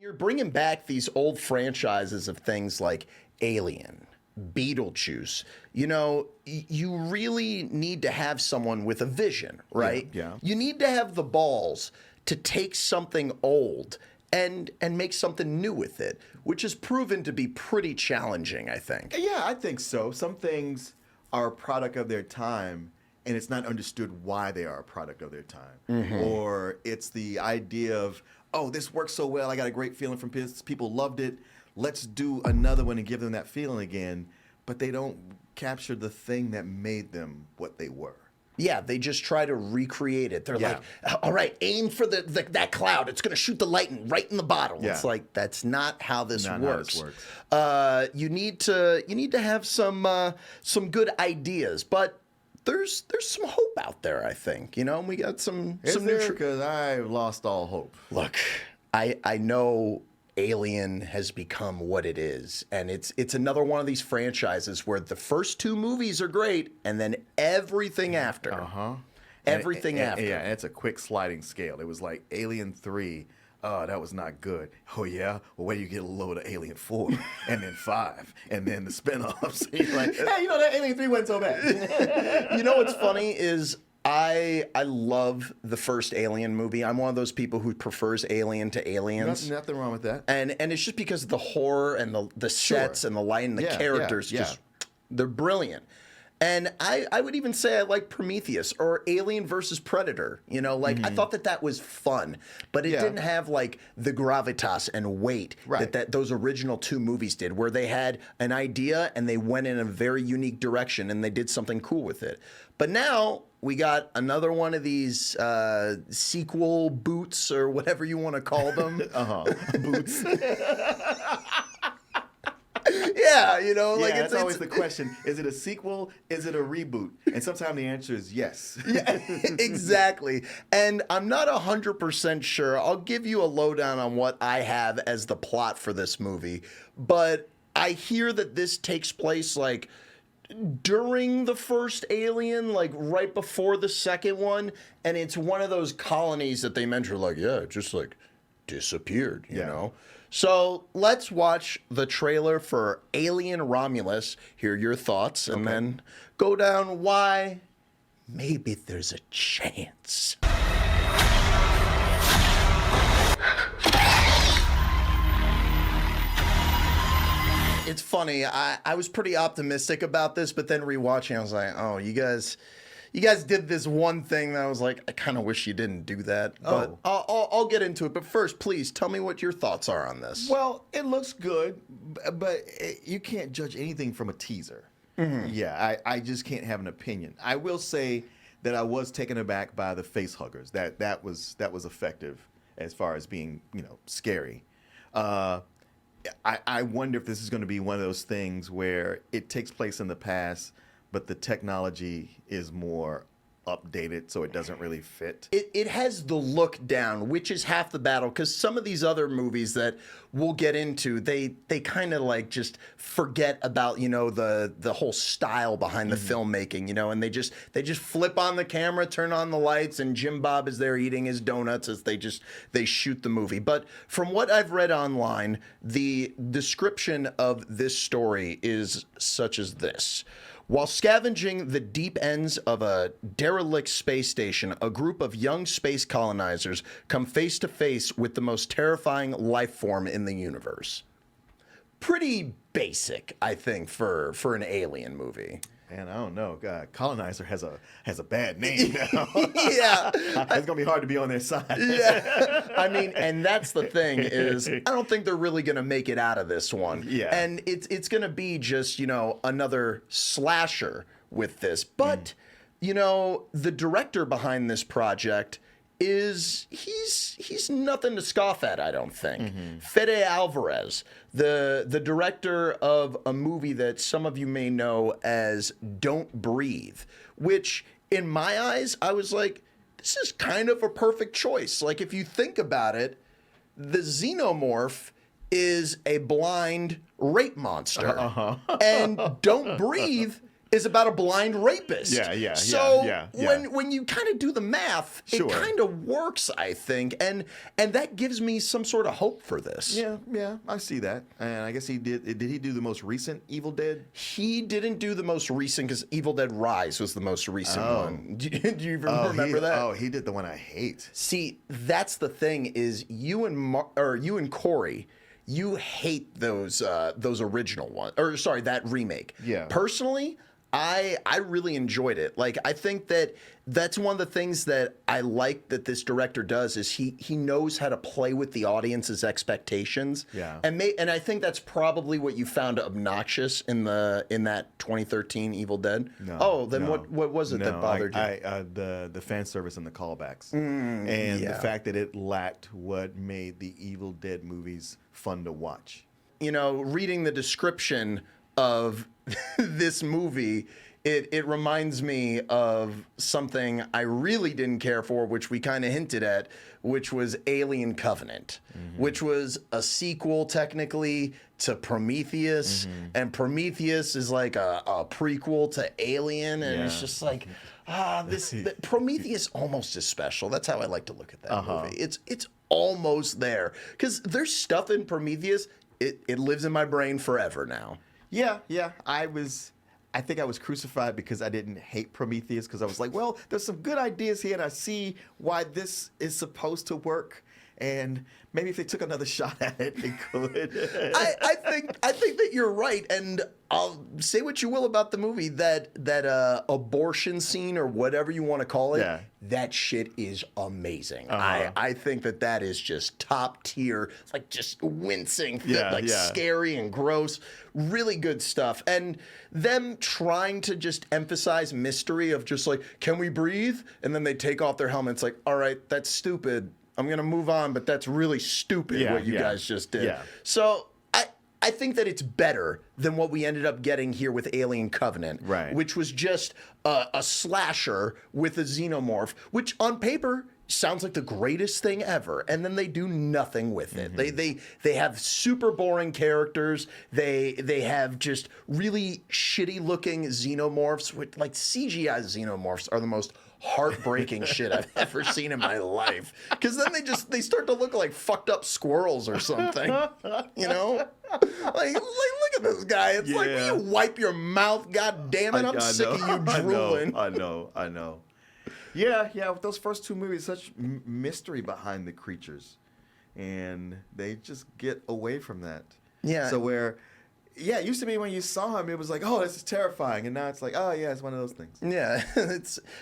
You're bringing back these old franchises of things like Alien, Beetlejuice. You know, you really need to have someone with a vision, right? Yeah. You need to have the balls to take something old and make something new with it, which has proven to be pretty challenging, I think. Yeah, I think so. Some things are a product of their time, and it's not understood why they are a product of their time. Or it's the idea of, oh, this works so well. I got a great feeling from people loved it. Let's do another one and give them that feeling again. But they don't capture the thing that made them what they were. Yeah, they just try to recreate it. They're Yeah. like, all right, aim for that cloud. It's going to shoot the lightning right in the bottle. Yeah. It's like, that's not how this Not works. how this works. You need to have some good ideas, but there's some hope out there, I think. You know, and we got some new. Because I lost all hope. Look, I know Alien has become what it is, and it's another one of these franchises where the first two movies are great, and then everything after. Everything after. Yeah, and it's a quick sliding scale. It was like Alien 3. Oh, that was not good. Oh, yeah? Well, wait till you get a load of Alien 4, and then 5, and then the spinoffs. You're like, hey, you know, that Alien 3 wasn't so bad. You know what's funny is I love the first Alien movie. I'm one of those people who prefers Alien to Aliens. Nothing wrong with that. And it's just because of the horror and the sets and the light and the characters. Yeah. Just they're brilliant. And I would even say I like Prometheus or Alien versus Predator. You know, like I thought that was fun, but it didn't have like the gravitas and weight that those original two movies did, where they had an idea and they went in a very unique direction and they did something cool with it. But now we got another one of these sequel boots or whatever you want to call them. Boots. Yeah, you know, like it's always the question: is it a sequel? Is it a reboot? And sometimes the answer is yes. Yeah, exactly. And I'm not 100% sure. I'll give you a lowdown on what I have as the plot for this movie, but I hear that this takes place like during the first Alien, like right before the second one, and it's one of those colonies that they mention, like, yeah, it just like disappeared, you know? So let's watch the trailer for Alien Romulus, hear your thoughts, and then go down why maybe there's a chance. It's funny, I was pretty optimistic about this, but then rewatching, I was like, oh, you guys did this one thing that I was like, I kind of wish you didn't do that. But I'll get into it. But first, please tell me what your thoughts are on this. Well, it looks good, but you can't judge anything from a teaser. Yeah, I just can't have an opinion. I will say that I was taken aback by the face huggers. That was effective as far as being, you know, scary. I wonder if this is going to be one of those things where it takes place in the past, but the technology is more updated, so it doesn't really fit. It has the look down, which is half the battle, because some of these other movies that we'll get into, they kind of like just forget about, you know, the whole style behind the filmmaking, you know, and they just flip on the camera, turn on the lights, and Jim Bob is there eating his donuts as they shoot the movie. But from what I've read online, the description of this story is such as this. While scavenging the deep ends of a derelict space station, a group of young space colonizers come face to face with the most terrifying life form in the universe. Pretty basic, I think, for an Alien movie. And I don't know, Colonizer has a bad name now. Yeah. It's gonna be hard to be on their side. Yeah. I mean, and that's the thing is, I don't think they're really gonna make it out of this one. Yeah. And it's gonna be just, you know, another slasher with this. But, you know, the director behind this project he's nothing to scoff at, I don't think. Fede Alvarez, the director of a movie that some of you may know as Don't Breathe, which in my eyes, I was like, this is kind of a perfect choice. Like, if you think about it, the xenomorph is a blind rape monster. And Don't Breathe is about a blind rapist. Yeah. So when you kind of do the math, Sure. it kind of works, I think, and that gives me some sort of hope for this. Yeah, I see that. And I guess he did. Did he do the most recent Evil Dead? He didn't do the most recent because Evil Dead Rise was the most recent one. Do you even remember that? Oh, he did the one I hate. See, that's the thing is you and Corey, you hate those original ones, or sorry, that remake. Yeah. Personally, I really enjoyed it. Like, I think that's one of the things that I like that this director does is he knows how to play with the audience's expectations. Yeah. And I think that's probably what you found obnoxious in that 2013 Evil Dead. No. Oh, then no, what was it that bothered you? The fan service and the callbacks, and the fact that it lacked what made the Evil Dead movies fun to watch. You know, reading the description of this movie, it reminds me of something I really didn't care for, which we kind of hinted at, which was Alien Covenant, which was a sequel technically to Prometheus, and Prometheus is like a prequel to Alien, and it's just like, Prometheus almost is special. That's how I like to look at that movie. It's almost there because there's stuff in Prometheus. It lives in my brain forever now. Yeah. I think I was crucified because I didn't hate Prometheus because I was like, well, there's some good ideas here and I see why this is supposed to work. And maybe if they took another shot at it, they could. I think that you're right, and I'll say what you will about the movie. That abortion scene or whatever you want to call it, that shit is amazing. I think that is just top tier. It's like just wincing, scary and gross. Really good stuff, and them trying to just emphasize mystery of just like, can we breathe? And then they take off their helmets. Like, all right, that's stupid. I'm going to move on, but that's really stupid what you guys just did. Yeah. So I think that it's better than what we ended up getting here with Alien Covenant, which was just a slasher with a xenomorph, which on paper sounds like the greatest thing ever, and then they do nothing with it. They have super boring characters. They have just really shitty looking xenomorphs. With like CGI xenomorphs are the most heartbreaking shit I've ever seen in my life. Because then they start to look like fucked up squirrels or something. You know? Like look at this guy. It's like, will you wipe your mouth? God damn it! I'm sick of you drooling. I know. Yeah. With those first two movies, such mystery behind the creatures, and they just get away from that. Yeah. So where. Yeah, it used to be when you saw him, it was like, oh, this is terrifying. And now it's like, oh, yeah, it's one of those things. Yeah,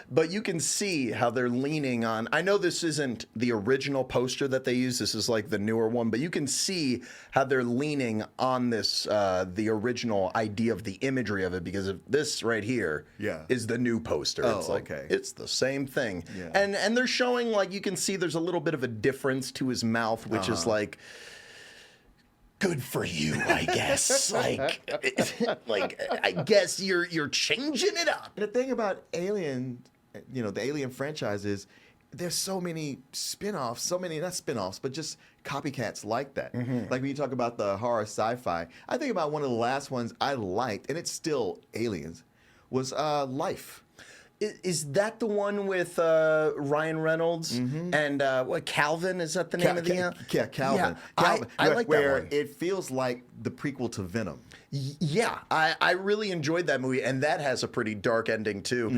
but you can see how they're leaning on. I know this isn't the original poster that they use. This is like the newer one. But you can see how they're leaning on this, the original idea of the imagery of it. Because of this right here is the new poster. Oh, it's like, okay. It's the same thing. Yeah. And they're showing, like, you can see there's a little bit of a difference to his mouth, which is like... good for you, I guess. like I guess you're changing it up. And the thing about Alien, the Alien franchise is there's so many spin-offs, not spin-offs, but just copycats like that. Like when you talk about the horror sci-fi, I think about one of the last ones I liked, and it's still Aliens, was Life. Is that the one with Ryan Reynolds and what Calvin? Is that the name of the? Yeah, Calvin. Yeah, Calvin, I like where that one. it feels like the prequel to Venom. Yeah, I really enjoyed that movie, and that has a pretty dark ending too.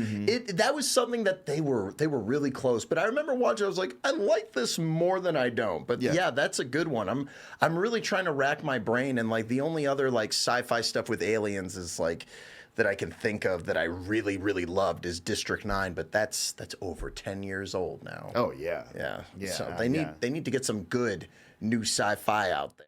That was something that they were really close. But I remember watching. I was like, I like this more than I don't. But yeah, that's a good one. I'm really trying to rack my brain, and like the only other like sci-fi stuff with aliens is like. That I can think of that I really, really loved is District 9, but that's over 10 years old now. Oh yeah. Yeah. So they need to get some good new sci-fi out there.